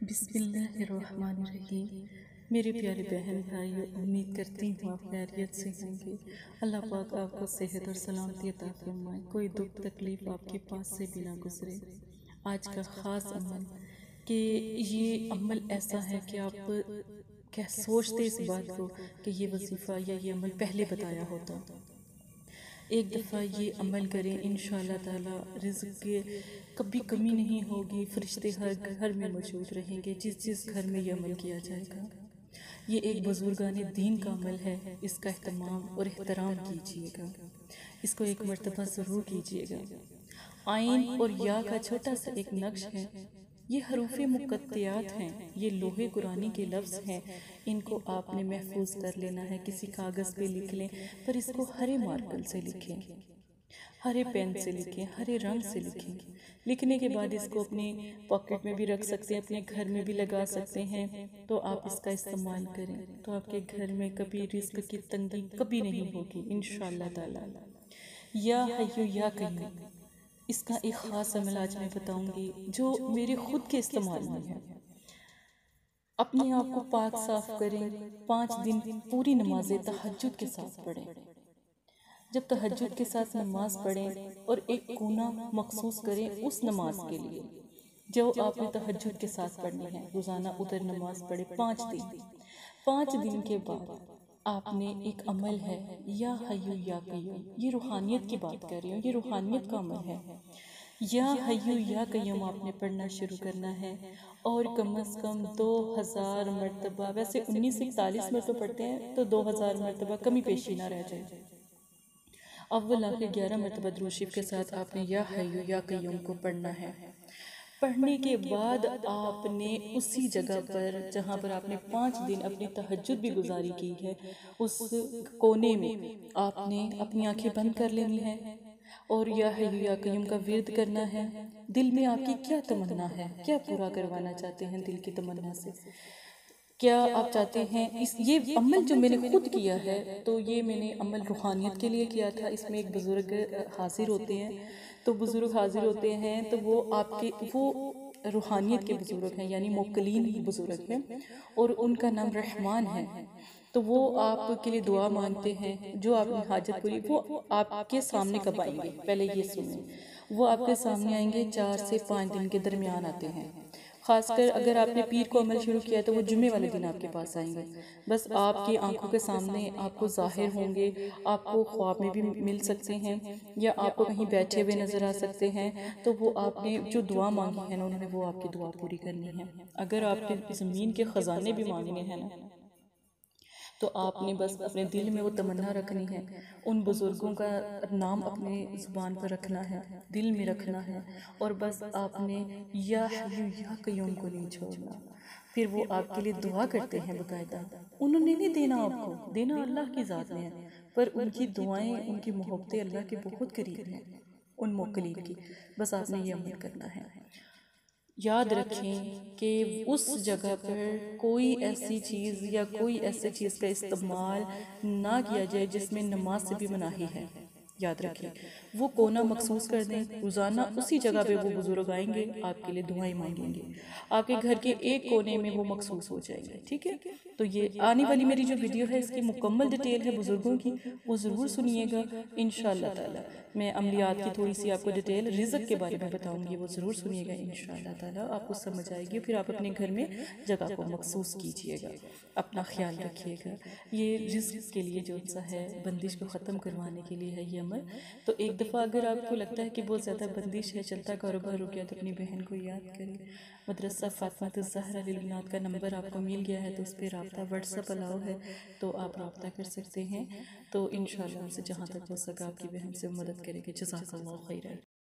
بسم اللہ الرحمن الرحیم۔ میرے پیارے بہن بھائیو، امید کرتی ہوں آپ خیریت سے ہوں گے۔ اللہ پاک آپ کو صحت اور سلامتی عطا فرمائے، کوئی دکھ تکلیف آپ کے پاس سے بھی نہ گزرے۔ آج کا خاص عمل کہ یہ عمل ایسا ہے کہ آپ کیا سوچتے اس بات کو کہ یہ وظیفہ یا یہ عمل پہلے بتایا ہوتا۔ ایک دفعہ یہ عمل کریں، انشاءاللہ تعالی رزق کے کبھی کمی نہیں ہوگی، فرشتے ہر گھر میں موجود رہیں گے جس گھر میں یہ عمل کیا جائے گا۔ یہ ایک بزرگان دین کا عمل ہے، اس کا اہتمام اور احترام کیجیے گا، اس کو ایک مرتبہ ضرور کیجیے گا۔ آئین اور یا کا چھوٹا سا ایک نقش ہے، یہ حروف مقطعات ہیں، یہ لوح قرآنی کے لفظ ہیں، ان کو آپ نے محفوظ کر لینا ہے۔ کسی کاغذ پہ لکھ لیں، پر اس کو ہرے مارکر سے لکھیں، ہرے پین سے لکھیں، ہرے رنگ سے لکھیں۔ لکھنے کے بعد اس کو اپنے پاکٹ میں بھی رکھ سکتے ہیں، اپنے گھر میں بھی لگا سکتے ہیں، تو آپ اس کا استعمال کریں تو آپ کے گھر میں کبھی رزق کی تنگی کبھی نہیں ہوگی انشاءاللہ تعالی۔ یا حیو یا قیوم، اس کا ایک خاص عمل آج میں بتاؤں گی جو میرے خود کے استعمال میں ہے۔ اپنے آپ کو پاک صاف کریں، 5 دن پوری نماز تہجد کے ساتھ پڑھیں۔ جب تہجد کے ساتھ نماز پڑھیں اور ایک کونا مخصوص کریں اس نماز کے لیے جو آپ نے تہجد کے ساتھ پڑھنی ہے، روزانہ ادھر نماز پڑھیں 5 دن۔ 5 دن کے بعد آپ نے ایک عمل ہے، یا حیو یا قیوم، یہ روحانیت کی بات کر رہی ہوں، یہ روحانیت کا عمل ہے۔ یا حیو یا قیوم آپ نے پڑھنا شروع کرنا ہے، اور کم از کم 2000 مرتبہ، ویسے 1941 مرتبہ پڑھتے ہیں تو 2000 مرتبہ کمی پیشی نہ رہ جائے۔ اول آخر 11 مرتبہ درود شریف کے ساتھ آپ نے یا حیو یا قیوم کو پڑھنا ہے۔ پڑھنے کے بعد آپ نے اسی جگہ پر جہاں پر آپ نے 5 دن اپنی تہجد بھی گزاری کی ہے، اس کونے میں آپ نے اپنی آنکھیں بند کر لینی ہے اور یا حیو یا قیوم کا ورد کرنا ہے۔ دل میں آپ کی کیا تمنا ہے، کیا پورا کروانا چاہتے ہیں دل کی تمنا سے؟ کیا آپ چاہتے ہیں یہ عمل جو میں نے خود کیا ہے، تو یہ میں نے عمل روحانیت کے لیے کیا تھا۔ اس میں ایک بزرگ حاضر ہوتے ہیں، تو بزرگ حاضر ہوتے ہیں تو وہ آپ کے وہ روحانیت کے بزرگ ہیں، یعنی موکلین بزرگ ہیں، اور ان کا نام رحمان ہے۔ تو وہ آپ کے لیے دعا مانگتے ہیں، جو آپ نے حاجت پوری وہ آپ کے سامنے کب آئیں گے، پہلے یہ سنیں۔ وہ آپ کے سامنے آئیں گے 4 سے 5 دن کے درمیان آتے ہیں۔ خاص کر اگر آپ نے پیر کو عمل شروع کیا تو وہ جمعے والے دن آپ کے پاس آئیں گے، بس آپ کی آنکھوں کے سامنے آپ کو ظاہر ہوں گے، آپ کو خواب میں بھی مل سکتے ہیں، یا آپ کو کہیں بیٹھے ہوئے نظر آ سکتے ہیں، تو وہ آپ نے جو دعا مانگی ہے نا، انہوں نے وہ آپ کی دعا پوری کرنی ہے۔ اگر آپ نے زمین کے خزانے بھی مانگنے ہیں نا، تو آپ نے بس اپنے دل میں وہ تمنا رکھنی ہے، ان بزرگوں کا نام اپنے زبان پر رکھنا ہے، دل میں رکھنا ہے، اور بس آپ نے یا حیو یا قیوم کو نہیں چھوڑنا۔ پھر وہ آپ کے لیے دعا کرتے ہیں باقاعدہ، انہوں نے نہیں دینا آپ کو، دینا اللہ کی ذات نے ہے، پر ان کی دعائیں، ان کی محبتیں اللہ کے بہت قریب ہیں، ان موکلین کی۔ بس آپ نے یہ عمل کرنا ہے۔ یاد رکھیں کہ اس جگہ پر کوئی ایسی چیز یا کوئی ایسی چیز کا استعمال نہ کیا جائے جس میں نماز سے بھی مناہی ہے۔ یاد رکھیں، وہ کونا مخصوص کر دیں، روزانہ اسی جگہ پہ وہ بزرگ آئیں گے، آپ کے لیے دعائیں مانگیں گے، آپ کے گھر کے ایک کونے میں وہ مخصوص ہو جائیں گے، ٹھیک ہے؟ تو یہ آنے والی میری جو ویڈیو ہے، اس کی مکمل ڈیٹیل ہے بزرگوں کی، وہ ضرور سنیے گا انشاءاللہ تعالی۔ میں عملیات کی تھوڑی سی آپ کو ڈیٹیل رزق کے بارے میں بتاؤں گی، وہ ضرور سنیے گا انشاءاللہ تعالی، آپ کو سمجھ آئے گی، پھر آپ اپنے گھر میں جگہ کو مخصوص کیجئے گا، اپنا خیال رکھیے گا۔ یہ رزق کے لیے جو سا ہے، بندش کو ختم کروانے کے لیے ہے یہ عمل۔ تو ایک دفعہ اگر آپ کو لگتا ہے کہ بہت زیادہ بندش ہے، چلتا کاروبار رک گیا، تو اپنی بہن کو یاد کریں۔ مدرسہ فاطمہ الزہرا للبنات کا نمبر آپ کو مل گیا ہے، تو اس پہ رابطہ واٹس ایپ الاؤ ہے، تو آپ رابطہ کر سکتے ہیں۔ تو انشاءاللہ ان سے جہاں تک ہو سکا آپ کی بہن سے مدد کریں گے۔ جزاک اللہ خیرا۔